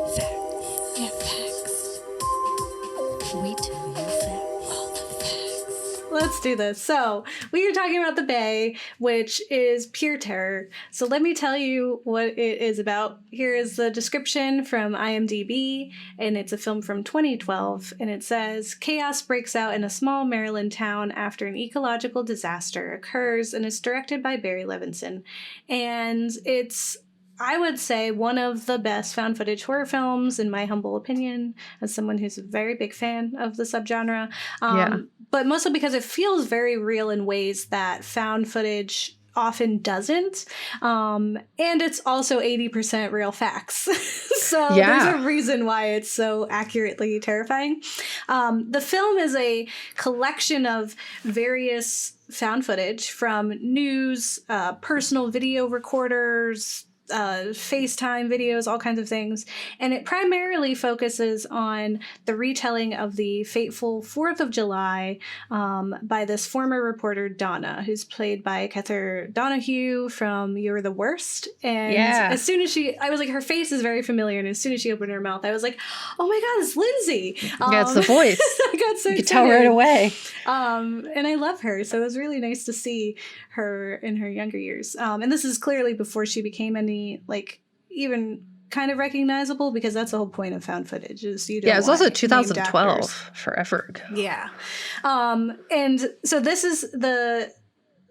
Facts. Yeah, facts. We tell you facts. All the facts. Let's do this. So, we are talking about The Bay, which is pure terror. So, let me tell you what it is about. Here is the description from IMDb, and it's a film from 2012. And it says, chaos breaks out in a small Maryland town after an ecological disaster occurs, and it's directed by Barry Levinson. And it's, I would say, one of the best found footage horror films, in my humble opinion, as someone who's a very big fan of the subgenre. But mostly because it feels very real in ways that found footage often doesn't. And it's also 80% real facts. So there's a reason why it's so accurately terrifying. The film is a collection of various found footage from news, personal video recorders, FaceTime videos, all kinds of things. And it primarily focuses on the retelling of the fateful 4th of July by this former reporter, Donna, who's played by Heather Donahue from You're the Worst. And as soon as I was like, her face is very familiar. And as soon as she opened her mouth, I was like, oh my God, it's Lindsay. It's the voice. I got so you could tell right away. And I love her. So it was really nice to see her in her younger years. And this is clearly before she became any, like, even kind of recognizable, because that's the whole point of found footage, is you don't it was also want 2012, forever ago. Yeah. And so this is the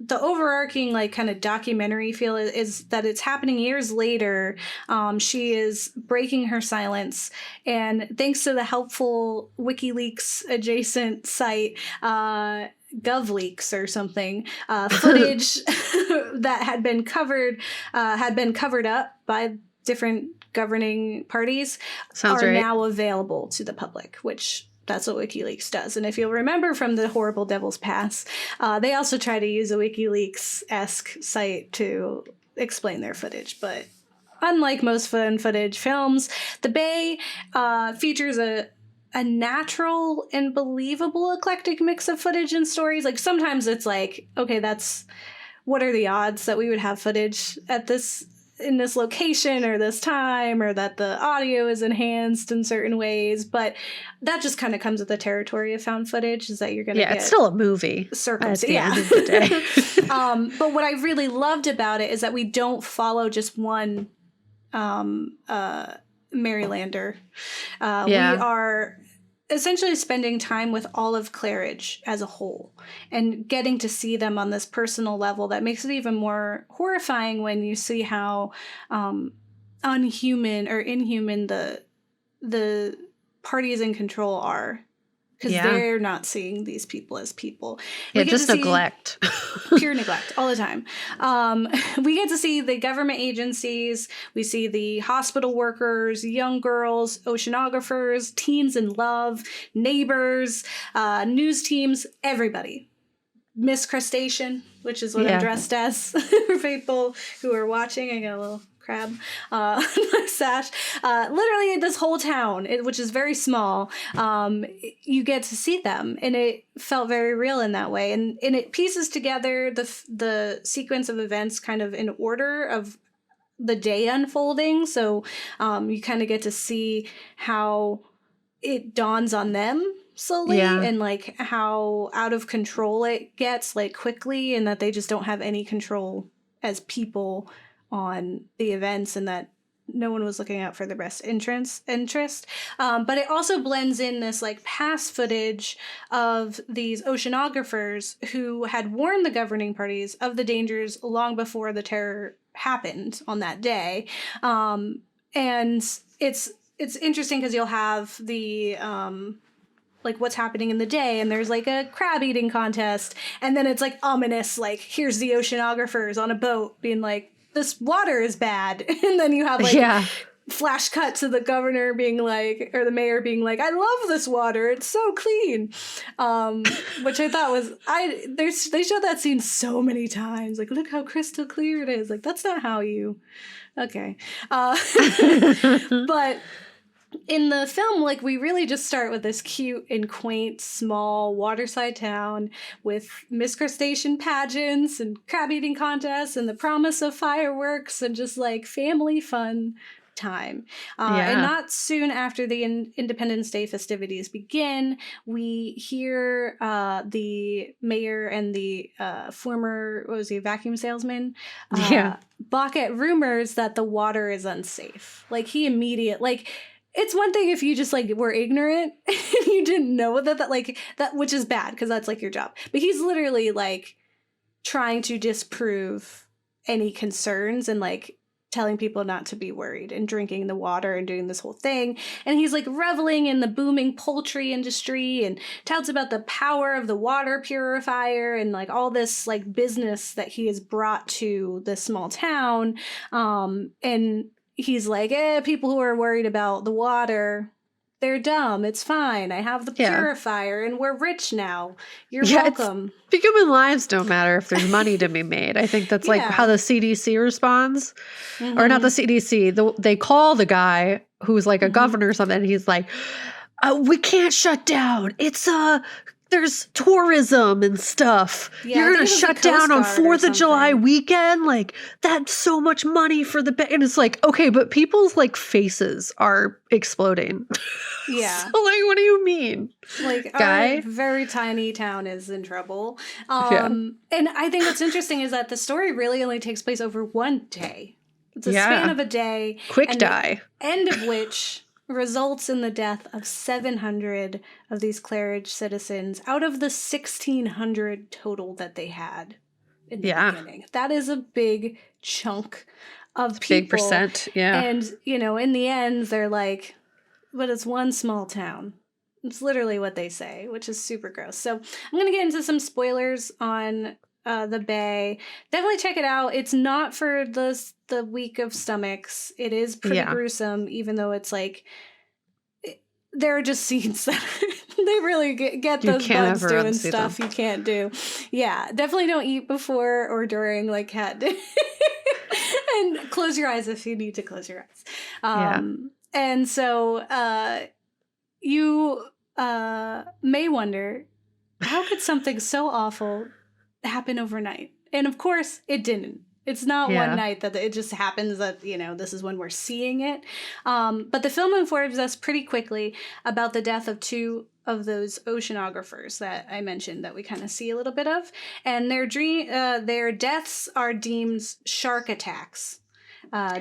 overarching, like, kind of documentary feel is that it's happening years later. She is breaking her silence, and thanks to the helpful WikiLeaks adjacent site, GovLeaks or something, footage that had been covered up by different governing parties now available to the public, which that's what WikiLeaks does. And if you'll remember from the horrible Devil's Pass, they also try to use a WikiLeaks-esque site to explain their footage. But unlike most found footage films, The Bay features a natural and believable eclectic mix of footage and stories. Like, sometimes it's like, okay, what are the odds that we would have footage in this location or this time, or that the audio is enhanced in certain ways? But that just kind of comes with the territory of found footage, is that you're going to get... it's still a movie. End of the day. But what I really loved about it is that we don't follow just one Marylander. We are essentially spending time with all of Claridge as a whole, and getting to see them on this personal level that makes it even more horrifying when you see how unhuman or inhuman the parties in control are. Because they're not seeing these people as people. Just neglect. Pure neglect all the time. We get to see the government agencies. We see the hospital workers, young girls, oceanographers, teens in love, neighbors, news teams, everybody. Miss Crustacean, which is what I'm dressed as for people who are watching. I got a little crab on my sash. Literally this whole town, which is very small, you get to see them, and it felt very real in that way. And it pieces together the sequence of events kind of in order of the day unfolding. So you kind of get to see how it dawns on them slowly, and like how out of control it gets, like, quickly, and that they just don't have any control as people on the events, and that no one was looking out for their best interest. But it also blends in this, like, past footage of these oceanographers who had warned the governing parties of the dangers long before the terror happened on that day. And it's interesting because you'll have the like, what's happening in the day, and there's like a crab eating contest, and then it's like ominous, like, here's the oceanographers on a boat being like, this water is bad. And then you have, like, flash cut to the governor being like, or the mayor being like, I love this water, it's so clean. Which I thought was, they showed that scene so many times. Like, look how crystal clear it is. Like, that's not how you, okay. But in the film, like, we really just start with this cute and quaint, small waterside town with Miss Crustacean pageants and crab eating contests and the promise of fireworks and just, like, family fun time. And not soon after the Independence Day festivities begin, we hear the mayor and the former, what was he, vacuum salesman? Balk at rumors that the water is unsafe. Like, he it's one thing if you just like were ignorant and you didn't know that like that, which is bad because that's like your job. But he's literally like trying to disprove any concerns and like telling people not to be worried and drinking the water and doing this whole thing. And he's like reveling in the booming poultry industry and touts about the power of the water purifier and like all this like business that he has brought to this small town. And he's like, people who are worried about the water, they're dumb. It's fine. I have the purifier and we're rich now. You're welcome. Human lives don't matter if there's money to be made. I think that's like how the CDC responds. Or not the CDC. They call the guy who's like a governor or something. And he's like, we can't shut down. It's there's tourism and stuff. Yeah, you're going to shut down on 4th of July weekend? Like, that's so much money for the... And it's like, okay, but people's, like, faces are exploding. Yeah. So, like, what do you mean? Like, our very tiny town is in trouble. And I think what's interesting is that the story really only takes place over one day. It's a span of a day. Quick die. The end of which results in the death of 700 of these Claridge citizens out of the 1,600 total that they had in the beginning. That is a big chunk of people. Big percent, And, you know, in the end, they're like, but it's one small town. It's literally what they say, which is super gross. So I'm going to get into some spoilers on the Bay. Definitely check it out. It's not for the weak of stomachs. It is pretty gruesome, even though it's like there are just scenes that they really get those bugs doing stuff you can't do. Yeah, definitely don't eat before or during like Kat did. And close your eyes if you need to close your eyes. And so you may wonder, how could something so awful happen overnight? And of course it didn't. It's not one night that it just happens that, you know, this is when we're seeing it. But the film informs us pretty quickly about the death of two of those oceanographers that I mentioned that we kind of see a little bit of. And their deaths are deemed shark attacks,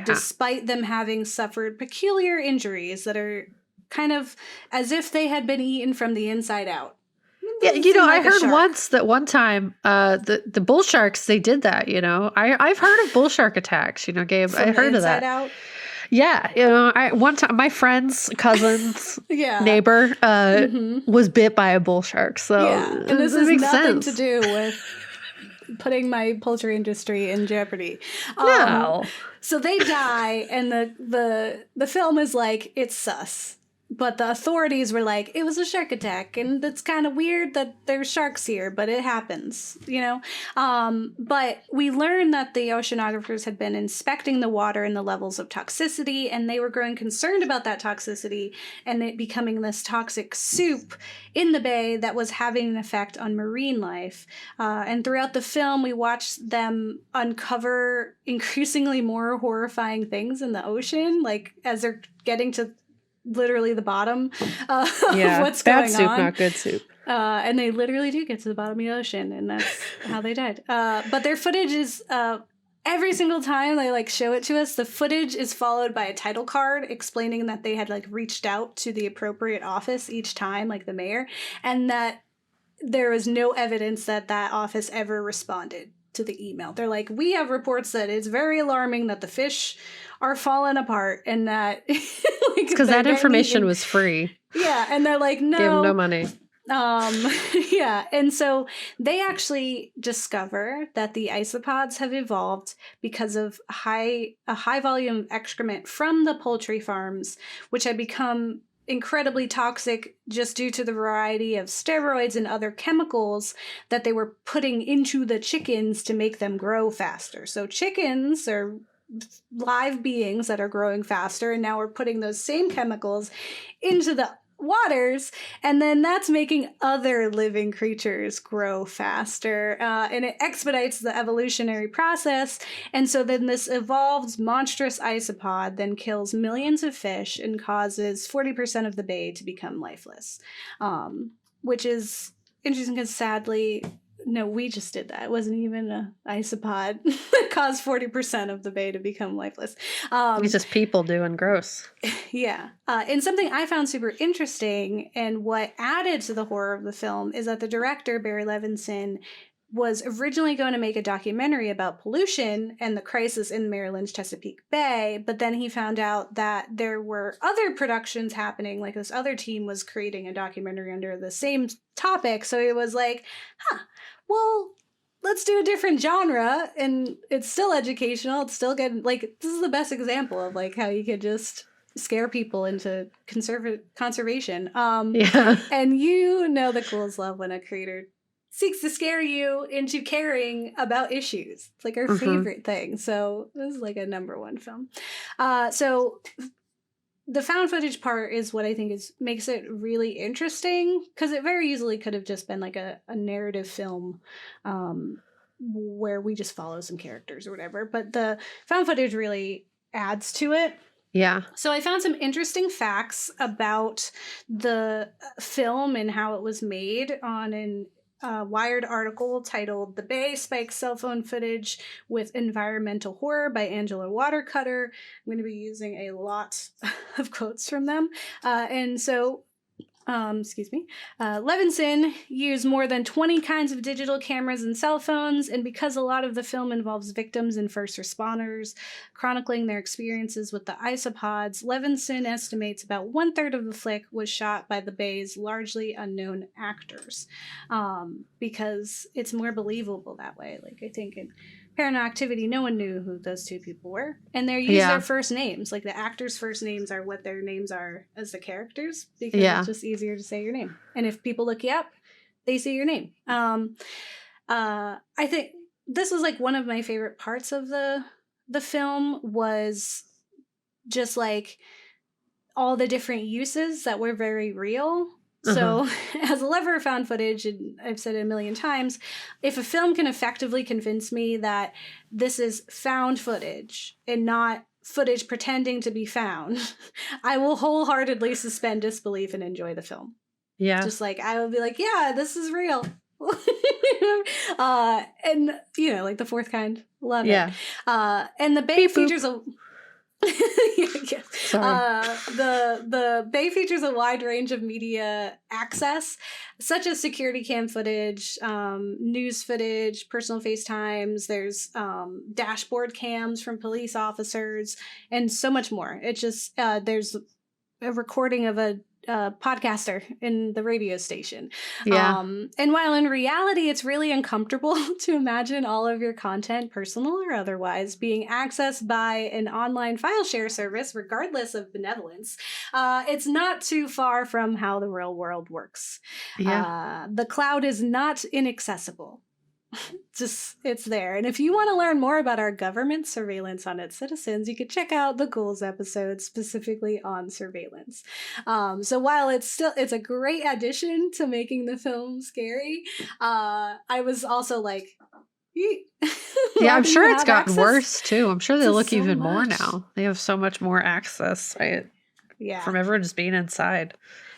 despite them having suffered peculiar injuries that are kind of as if they had been eaten from the inside out. Yeah, you know, I heard once that one time the bull sharks, they did that, you know. I've heard of bull shark attacks, you know, Gabe. I heard of that. Out? Yeah, you know, one time my friend's cousin's neighbor was bit by a bull shark. So and this has nothing to do with putting my poultry industry in jeopardy. No. So they die, and the film is like, it's sus. But the authorities were like, it was a shark attack, and it's kind of weird that there's sharks here, but it happens, you know? But we learned that the oceanographers had been inspecting the water and the levels of toxicity, and they were growing concerned about that toxicity and it becoming this toxic soup in the bay that was having an effect on marine life. And throughout the film, we watched them uncover increasingly more horrifying things in the ocean, like as they're getting to literally the bottom of what's going on. Bad soup, not good soup. And they literally do get to the bottom of the ocean, and that's how they died. But their footage is every single time they like show it to us, the footage is followed by a title card explaining that they had like reached out to the appropriate office each time, like the mayor, and that there was no evidence that that office ever responded to the email. They're like, we have reports that it's very alarming that the fish are falling apart, and that because that information was free. Yeah, and they're like, no, gave them no money. And so they actually discover that the isopods have evolved because of a high volume of excrement from the poultry farms, which had become incredibly toxic just due to the variety of steroids and other chemicals that they were putting into the chickens to make them grow faster. So chickens are live beings that are growing faster, and now we're putting those same chemicals into the waters, and then that's making other living creatures grow faster, and it expedites the evolutionary process. And so then this evolved monstrous isopod then kills millions of fish and causes 40% of the bay to become lifeless, which is interesting because sadly, no, we just did that. It wasn't even an isopod that caused 40% of the bay to become lifeless. It's just people doing gross. Yeah. And something I found super interesting and what added to the horror of the film is that the director, Barry Levinson, was originally going to make a documentary about pollution and the crisis in Maryland's Chesapeake Bay, but then he found out that there were other productions happening, like this other team was creating a documentary under the same topic, so he was like, well, let's do a different genre, and it's still educational, it's still good, like, this is the best example of, like, how you could just scare people into conservation. Yeah. And you know the Ghouls love when a creator seeks to scare you into caring about issues. It's like our favorite thing. So this is like a #1 film. So the found footage part is what I think makes it really interesting, because it very easily could have just been like a narrative film where we just follow some characters or whatever. But the found footage really adds to it. Yeah. So I found some interesting facts about the film and how it was made on an Wired article titled "The Bay Spikes Cell Phone Footage with Environmental Horror" by Angela Watercutter. I'm going to be using a lot of quotes from them. Levinson used more than 20 kinds of digital cameras and cell phones, and because a lot of the film involves victims and first responders chronicling their experiences with the isopods, Levinson estimates about 1/3 of the flick was shot by the Bay's largely unknown actors, because it's more believable that way. Like, I think in Paranormal Activity, no one knew who those two people were, and they used their first names. Like, the actors' first names are what their names are as the characters, because it's just easier to say your name. And if people look you up, they see your name. I think this was like one of my favorite parts of the film, was just like all the different uses that were very real. So, as a lover of found footage, and I've said it a million times, if a film can effectively convince me that this is found footage and not footage pretending to be found, I will wholeheartedly suspend disbelief and enjoy the film. Yeah. Just like, I will be like, yeah, this is real. And, you know, like the fourth kind. Love it. And the Bay features a... The Bay features a wide range of media access, such as security cam footage, news footage, personal FaceTimes. There's dashboard cams from police officers, and so much more. It's just there's a recording of a podcaster in the radio station. And while in reality it's really uncomfortable to imagine all of your content, personal or otherwise, being accessed by an online file share service regardless of benevolence, it's not too far from how the real world works. The cloud is not inaccessible. Just, it's there. And if you want to learn more about our government surveillance on its citizens, you could check out the Ghouls episode specifically on surveillance. So while it's a great addition to making the film scary, I was also like, yeah, I'm sure it's gotten worse too. I'm sure they look so even more much. now. They have so much more access, right? Yeah. From everyone just being inside.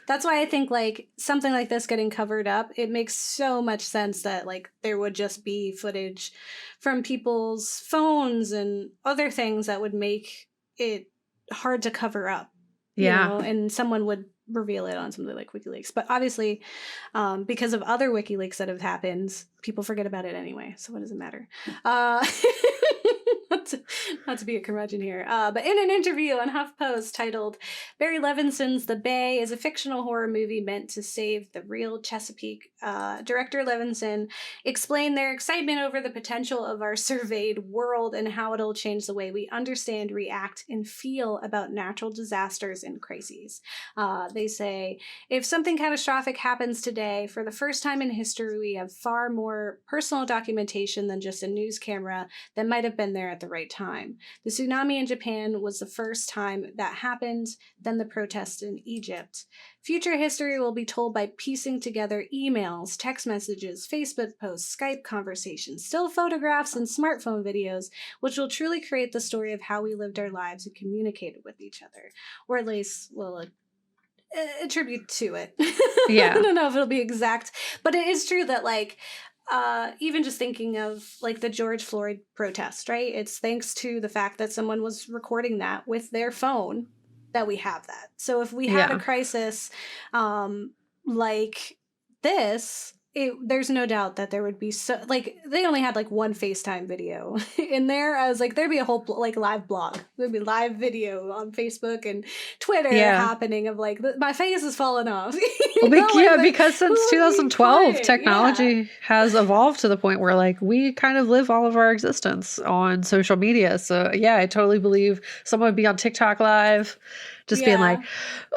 That's why I think, like, something like this getting covered up, it makes so much sense that, like, there would just be footage from people's phones and other things that would make it hard to cover up. You know? And someone would reveal it on something like Wiki-leaks. But obviously, because of other Wiki-leaks that have happened, people forget about it anyway. So what does it matter? Not to be a curmudgeon here, but in an interview on HuffPost titled "Barry Levinson's The Bay is a fictional horror movie meant to save the real Chesapeake," director Levinson explained their excitement over the potential of our surveyed world and how it'll change the way we understand, react, and feel about natural disasters and crises. They say, if something catastrophic happens today, for the first time in history, we have far more personal documentation than just a news camera that might have been there at the right time. time. The tsunami in Japan was the first time that happened, then the protests in Egypt. Future history will be told by piecing together emails, text messages, Facebook posts, Skype conversations, still photographs, and smartphone videos, which will truly create the story of how we lived our lives and communicated with each other. Or at least, will attribute to it. Yeah. I don't know if it'll be exact, but it is true that, like, even just thinking of, like, the George Floyd protest, right? It's thanks to the fact that someone was recording that with their phone that we have that. So if we had a crisis like this, there's no doubt that there would be like, they only had like one FaceTime video in there. I was like, there'd be a whole like live blog. There'd be live video on Facebook and Twitter happening of like, my face is falling off. Because since 2012, technology has evolved to the point where like we kind of live all of our existence on social media. So yeah, I totally believe someone would be on TikTok live just being like,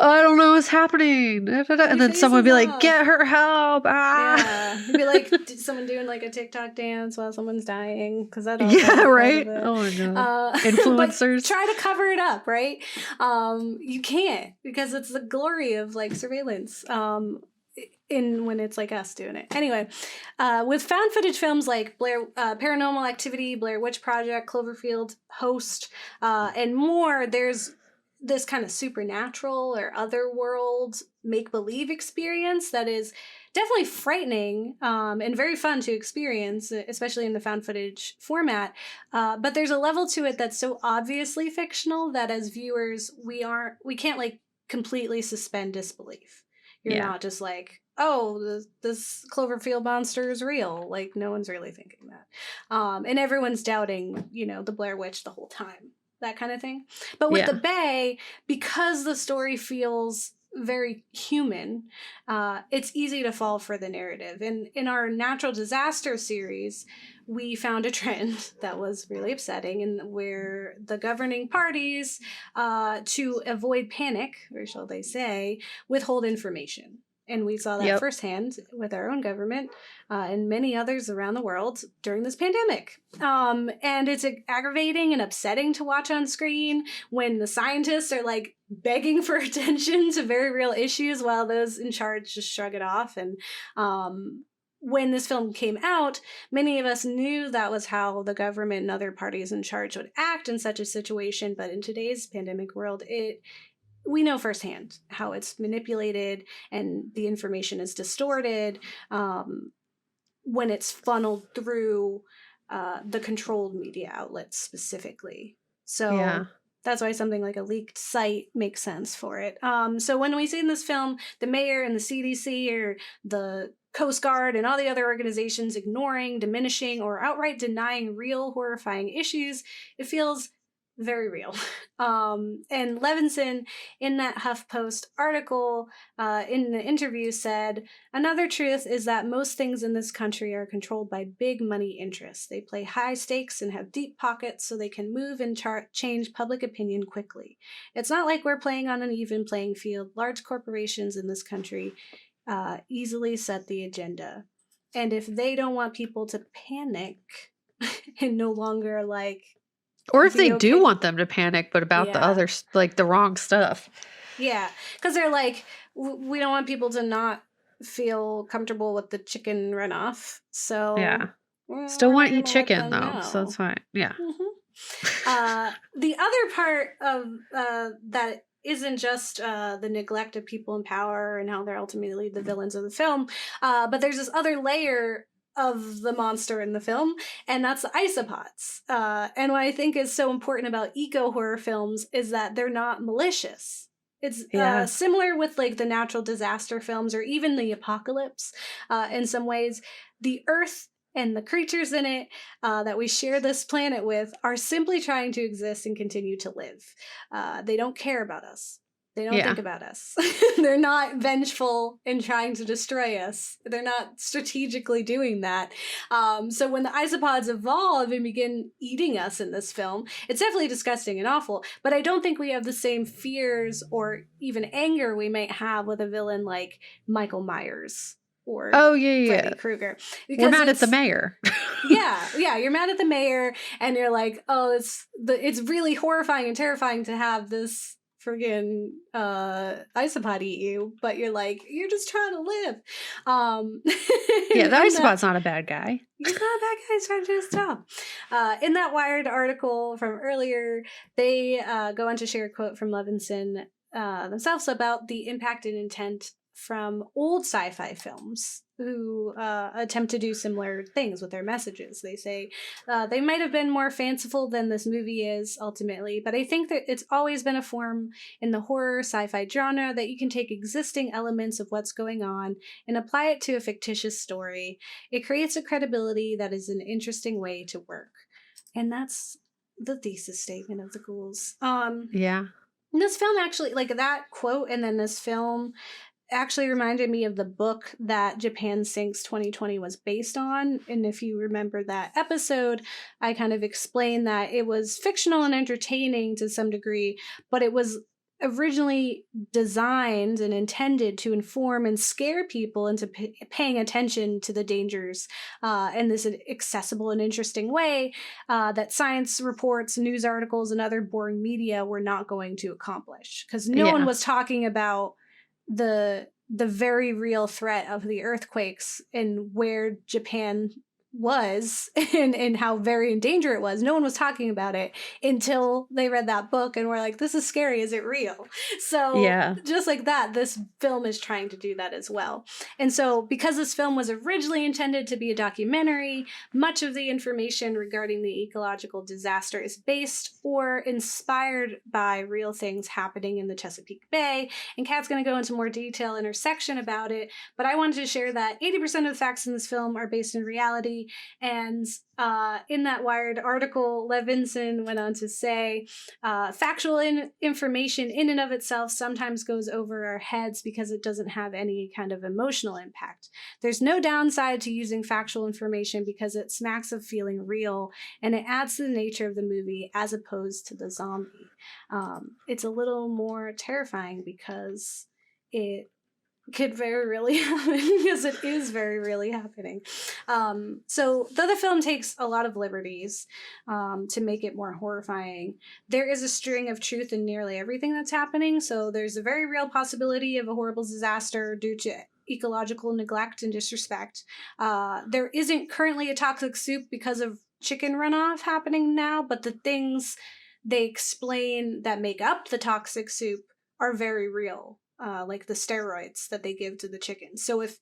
I don't know what's happening. And then someone would be like, get her help. Yeah. It'd be like someone doing like a TikTok dance while someone's dying. Because that right? Oh my God. Influencers. Try to cover it up, right? You can't, because it's the glory of like surveillance. When it's like us doing it. Anyway, with found footage films like Paranormal Activity, Blair Witch Project, Cloverfield, Host, and more, there's this kind of supernatural or otherworld make-believe experience that is definitely frightening and very fun to experience, especially in the found footage format. But there's a level to it that's so obviously fictional that as viewers, we can't like completely suspend disbelief. You're not just like, oh, this Cloverfield monster is real. Like, no one's really thinking that. And everyone's doubting, the Blair Witch the whole time. That kind of thing. But with the Bay, because the story feels very human, it's easy to fall for the narrative. And in our natural disaster series, we found a trend that was really upsetting, and where the governing parties, to avoid panic, or shall they say, withhold information. And we saw that firsthand with our own government and many others around the world during this pandemic. And it's aggravating and upsetting to watch on screen when the scientists are like begging for attention to very real issues while those in charge just shrug it off. And when this film came out, many of us knew that was how the government and other parties in charge would act in such a situation. But in today's pandemic world, we know firsthand how it's manipulated and the information is distorted when it's funneled through the controlled media outlets specifically. So that's why something like a leaked site makes sense for it. So when we see in this film, the mayor and the CDC or the Coast Guard and all the other organizations ignoring, diminishing, or outright denying real horrifying issues, it feels very real. And Levinson, in that HuffPost article, in the interview, said, another truth is that most things in this country are controlled by big money interests. They play high stakes and have deep pockets so they can move and change public opinion quickly. It's not like we're playing on an even playing field. Large corporations in this country easily set the agenda. And if they don't want people to panic and no longer like, or if they do want them to panic, but about the other, like the wrong stuff. Yeah. Because they're like, we don't want people to not feel comfortable with the chicken runoff. So still want to eat chicken though. So that's fine. Yeah. Mm-hmm. The other part of that isn't just the neglect of people in power and how they're ultimately the villains of the film, but there's this other layer of the monster in the film, and that's the isopods. And what I think is so important about eco-horror films is that they're not malicious. It's similar with like the natural disaster films or even the apocalypse. In some ways, the Earth and the creatures in it that we share this planet with are simply trying to exist and continue to live. They don't care about us. They don't think about us. They're not vengeful in trying to destroy us. They're not strategically doing that. So when the isopods evolve and begin eating us in this film, it's definitely disgusting and awful. But I don't think we have the same fears or even anger we might have with a villain like Michael Myers or Freddy Krueger. We're mad at the mayor. Yeah, you're mad at the mayor, and you're like, oh, it's really horrifying and terrifying to have this friggin' isopod eat you, but you're like, you're just trying to live. Yeah, the isopod's not a bad guy. He's not a bad guy. He's trying to do his job. In that Wired article from earlier, they go on to share a quote from Levinson themselves about the impact and intent from old sci-fi films who attempt to do similar things with their messages. They say they might have been more fanciful than this movie is ultimately, but I think that it's always been a form in the horror sci-fi genre that you can take existing elements of what's going on and apply it to a fictitious story. It creates a credibility that is an interesting way to work. And that's the thesis statement of the Ghouls. Yeah. This film actually, like that quote and then this film actually reminded me of the book that Japan Sinks 2020 was based on. And if you remember that episode, I kind of explained that it was fictional and entertaining to some degree, but it was originally designed and intended to inform and scare people into paying attention to the dangers in this accessible and interesting way that science reports, news articles, and other boring media were not going to accomplish. Because no one was talking about the very real threat of the earthquakes and where Japan was and how very in danger it was. No one was talking about it until they read that book and were like, this is scary, is it real? So just like that, this film is trying to do that as well. And so because this film was originally intended to be a documentary, much of the information regarding the ecological disaster is based or inspired by real things happening in the Chesapeake Bay. And Kat's going to go into more detail in her section about it, but I wanted to share that 80% of the facts in this film are based in reality. And in that Wired article, Levinson went on to say, factual information in and of itself sometimes goes over our heads because it doesn't have any kind of emotional impact. There's no downside to using factual information because it smacks of feeling real, and it adds to the nature of the movie as opposed to the zombie. It's a little more terrifying because it could very really happen, because it is very really happening. So though the film takes a lot of liberties to make it more horrifying, there is a string of truth in nearly everything that's happening. So there's a very real possibility of a horrible disaster due to ecological neglect and disrespect. There isn't currently a toxic soup because of chicken runoff happening now, but the things they explain that make up the toxic soup are very real. Like the steroids that they give to the chickens. So if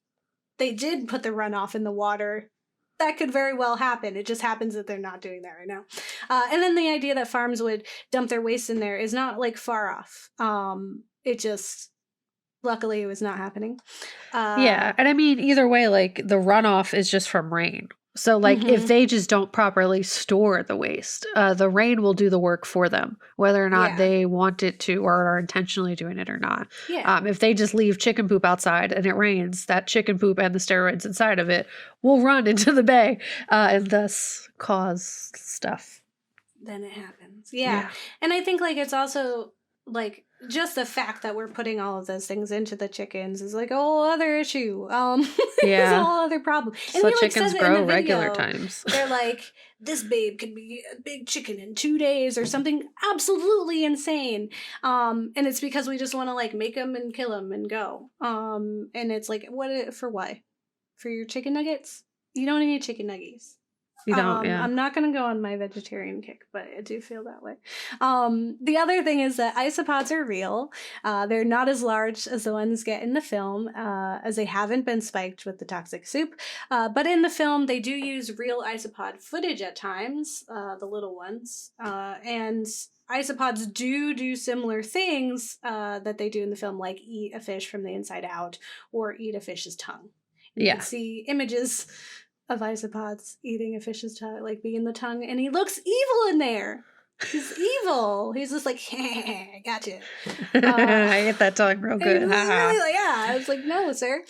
they did put the runoff in the water, that could very well happen. It just happens that they're not doing that right now. And then the idea that farms would dump their waste in there is not like far off. It just, luckily it was not happening. Yeah. And I mean, either way, like the runoff is just from rain. So like if they just don't properly store the waste, the rain will do the work for them, whether or not they want it to or are intentionally doing it or not. Yeah. If they just leave chicken poop outside and it rains, that chicken poop and the steroids inside of it will run into the bay and thus cause stuff. Then it happens. Yeah. And I think like it's also like just the fact that we're putting all of those things into the chickens is like a whole other issue. It's a whole other problem. And so he, like, chickens says grow it in the video. regular times. They're like, this babe could be a big chicken in 2 days or something absolutely insane. And it's because we just want to like make them and kill them and go. And it's like, for what? For your chicken nuggets? You don't need chicken nuggets. You don't, I'm not going to go on my vegetarian kick, but I do feel that way. The other thing is that isopods are real. They're not as large as the ones get in the film, as they haven't been spiked with the toxic soup. But in the film, they do use real isopod footage at times, the little ones. And isopods do similar things that they do in the film, like eat a fish from the inside out or eat a fish's tongue. You can see images of isopods eating a fish's tongue, like being the tongue, and he looks evil in there. He's evil. He's just like, I gotcha. I ate that tongue real good. Really, like, I was like, no, sir.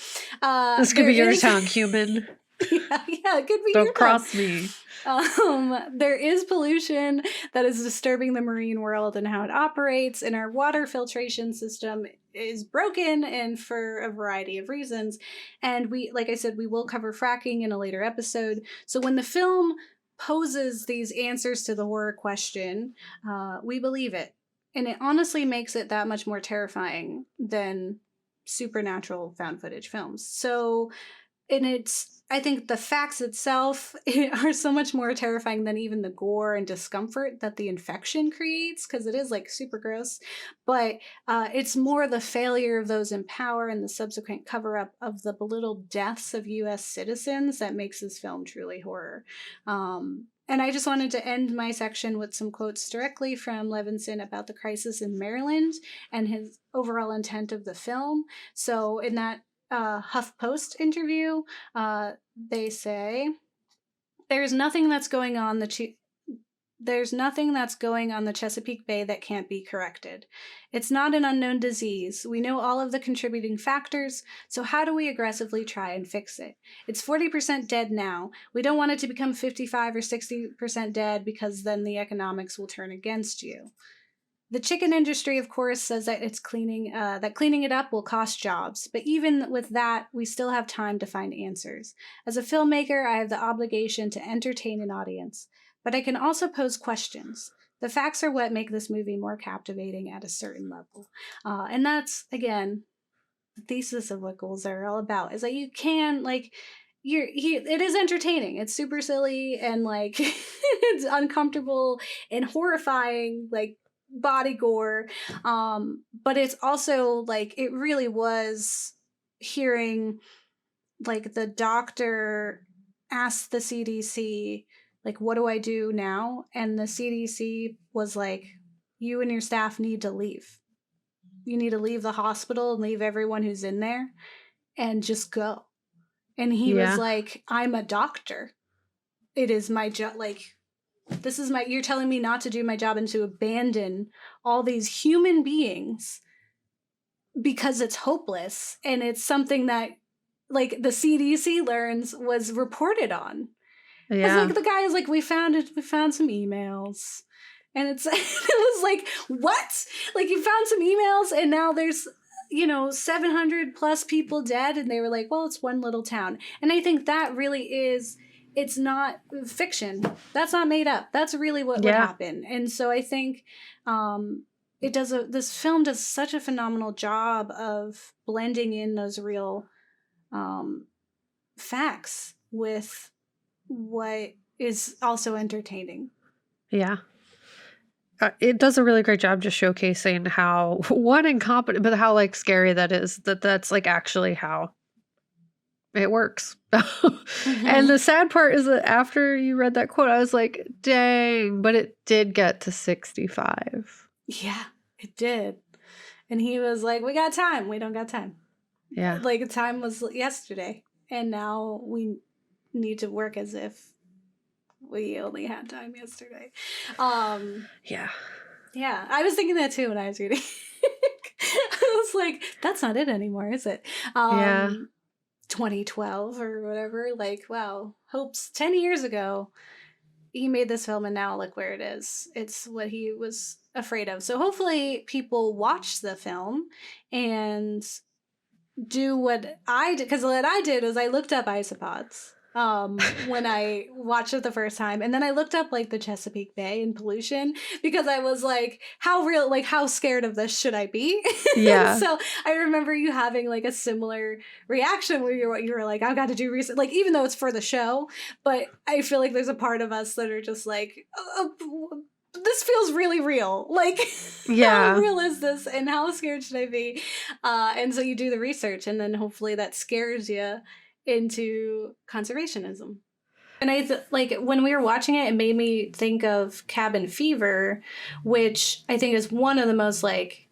This could be your tongue, human. Yeah, it could be Don't your cross tongue. me. There is pollution that is disturbing the marine world and how it operates, and our water filtration system is broken, and for a variety of reasons. And we, like I said, we will cover fracking in a later episode. So when the film poses these answers to the horror question, we believe it. And it honestly makes it that much more terrifying than supernatural found footage films. So, and I think the facts itself are so much more terrifying than even the gore and discomfort that the infection creates, because it is like super gross. But it's more the failure of those in power and the subsequent cover up of the belittled deaths of U.S. citizens that makes this film truly horror. And I just wanted to end my section with some quotes directly from Levinson about the crisis in Maryland and his overall intent of the film. So in that HuffPost interview, they say, there's nothing that's going on the Chesapeake Bay that can't be corrected. It's not an unknown disease. We know all of the contributing factors, so how do we aggressively try and fix it? It's 40% dead now. We don't want it to become 55 or 60% dead, because then the economics will turn against you. The chicken industry, of course, says that cleaning it up will cost jobs. But even with that, we still have time to find answers. As a filmmaker, I have the obligation to entertain an audience. But I can also pose questions. The facts are what make this movie more captivating at a certain level. And that's, again, the thesis of what Ghouls are all about. Is that you can, like, it is entertaining. It's super silly and, like, it's uncomfortable and horrifying, like, body gore. But it's also, like, it really was hearing, like, the doctor ask the CDC, like, what do I do now? And the CDC was like, you and your staff need to leave. You need to leave the hospital and leave everyone who's in there and just go. And he was like, I'm a doctor. It is my job. Like, this is you're telling me not to do my job and to abandon all these human beings because it's hopeless. And it's something that, like, the CDC learns was reported on. Because, like, the guy is like, we found some emails. And it was like, what? Like, you found some emails and now there's, 700 plus people dead. And they were like, well, it's one little town. And I think that really is, it's not fiction. That's not made up. That's really what would happen. And so I think this film does such a phenomenal job of blending in those real facts with what is also entertaining. Yeah. It does a really great job just showcasing how incompetent, but how, like, scary that is, that's like actually how it works. Mm-hmm. And the sad part is that after you read that quote, I was like, dang, but it did get to 65. Yeah, it did. And he was like, we got time. We don't got time. Yeah. Like, time was yesterday. And now we need to work as if we only had time yesterday. Yeah, I was thinking that too when I was reading. I was like, that's not it anymore, is it? 2012 or whatever. Like, wow, Hope's 10 years ago he made this film, and now look where it is. It's what he was afraid of. So hopefully people watch the film and do what I did, because what I did was I looked up isopods when I watched it the first time, and then I looked up, like, the Chesapeake Bay and pollution, because I was like, how scared of this should I be? Yeah. So I remember you having, like, a similar reaction where you were like, I've got to do research, like, even though it's for the show, but I feel like there's a part of us that are just like, this feels really real. Like, how real is this, and how scared should I be? And so you do the research, and then hopefully that scares you into conservationism. And like, when we were watching it, it made me think of Cabin Fever, which I think is one of the most, like,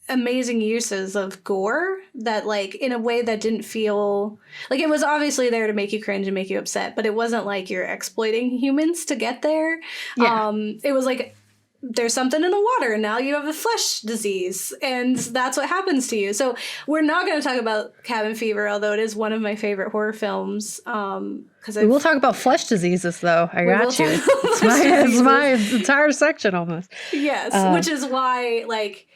amazing uses of gore, that, like, in a way that didn't feel like, it was obviously there to make you cringe and make you upset, but it wasn't like you're exploiting humans to get there. It was like there's something in the water and now you have a flesh disease and that's what happens to you. So we're not going to talk about Cabin Fever, although it is one of my favorite horror films. Because we will talk about flesh diseases, though. I got you. It's my entire section almost. Yes, which is why, like,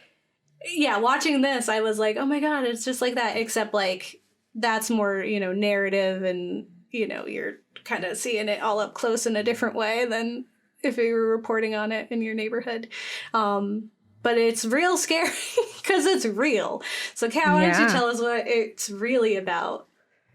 yeah, watching this, I was like, oh my God, it's just like that, except like that's more, you know, narrative and, you know, you're kind of seeing it all up close in a different way than if you were reporting on it in your neighborhood. But it's real scary because it's real. So Kat, why don't you tell us what it's really about?